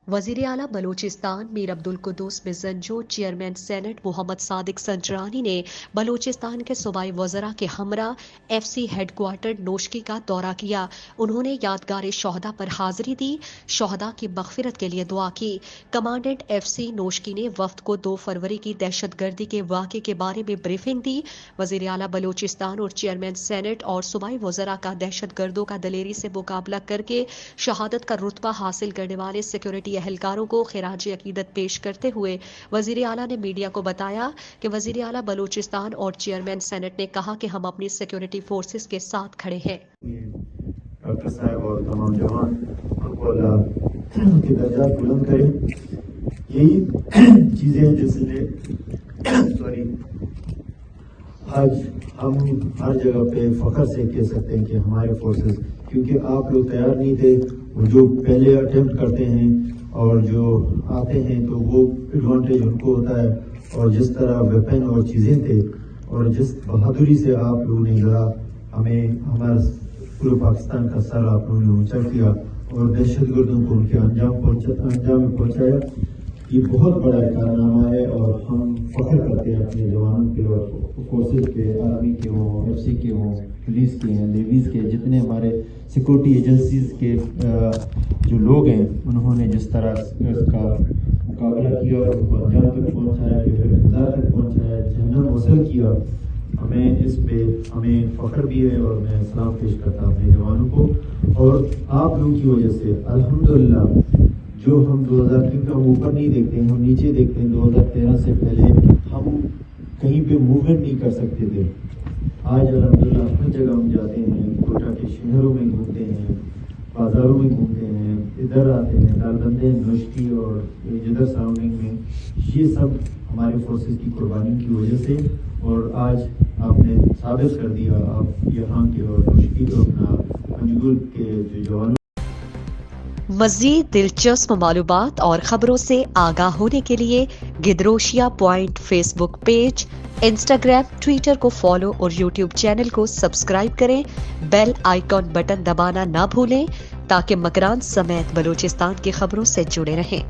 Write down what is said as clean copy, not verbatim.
वजीर आला Balochistan Mir Abdul Quddus मिज़ंजो chairman senate Mohammad Sadiq Sanjrani ने बलूचिस्तान के सूबाई वज़रा के हमरा FC हेडक्वार्टर नोशकी का दौरा किया। उन्होंने यादगार शोहदा पर हाजिरी दी, शोहदा की मग़फ़िरत के लिए दुआ की। कमांडेंट FC नोशकी ने वफ़द को 2 फरवरी की दहशतगर्दी के वाक़े के बारे में ब्रीफिंग दी। वज़ीर आला बलूचिस्तान और चेयरमैन सेनेट और सूबाई वज़रा का दहशतगर्दों का दलेरी से मुकाबला करके शहादत का रुतबा हासिल करने वाले सिक्योरिटी एहलकारों को खिराज अकीदत पेश करते हुए वजीर आला ने मीडिया को बताया कि वजीर आला बलूचिस्तान और चेयरमैन सेनेट ने कहा कि हम अपनी सिक्योरिटी फोर्सेस के साथ खड़े हैं। डॉक्टर साहब और तमाम जवान उनको अल्लाह के दर्जात बुलंद करे। यही चीजें जिससे आज हम हर जगह पे फख्र से कह सकते हैं कि हमारे फोर्सेस, क्योंकि आप लोग तैयार नहीं थे, वो जो पहले अटेम्प्ट करते हैं और जो आते हैं तो वो एडवांटेज उनको होता है। और जिस तरह वेपन और चीज़ें थे और जिस बहादुरी से आप लोगों ने लड़ा, हमें हमारा पूरे पाकिस्तान का सर आप लोगों ने ऊंचा किया और दहशतगर्दों को उनके अंजाम में पहुंचाया। ये बहुत बड़ा कारनामा है और हम फख्र करते हैं अपने जवानों पे और फोर्सेस पे, आर्मी के हों, FC के हों, पुलिस के हैं, नेवीज़ के, जितने हमारे सिक्योरिटी एजेंसीज के जो लोग हैं, उन्होंने जिस तरह इसका मुकाबला किया और उनको अंजाम तक पहुँचाया, फिर इक़्तिदार तक पहुँचाया, जन्नत हासिल किया। हमें इस पे हमें फख्र भी है और मैं सलाम पेश करता हूँ अपने जवानों को। और आप लोगों की वजह से अल्हम्दुलिल्लाह जो हम 2000, क्योंकि हम ऊपर नहीं देखते हैं, हम नीचे देखते हैं, 2013 से पहले हम कहीं पे मूवमेंट नहीं कर सकते थे। आज अल्हम्दुलिल्लाह हर जगह हम जाते हैं, कोटा के शहरों में घूमते हैं, बाज़ारों में घूमते हैं, इधर आते हैं, दारबंदे, नोशकी और जिधर सराउंडिंग में, ये सब हमारे फोर्सेस की कुर्बानी की वजह से। और आज आपने साबित कर दिया, आप यहाँ के और नोशकी को अपना पंजगुल के जो जवानों। मज़ीद दिलचस्प मालूमात और खबरों से आगाह होने के लिए Gedrosia point Facebook page, Instagram, Twitter को फॉलो और यूट्यूब चैनल को सब्सक्राइब करें। बेल आइकॉन बटन दबाना ना भूलें ताकि मकरान समेत बलूचिस्तान की खबरों से जुड़े रहें।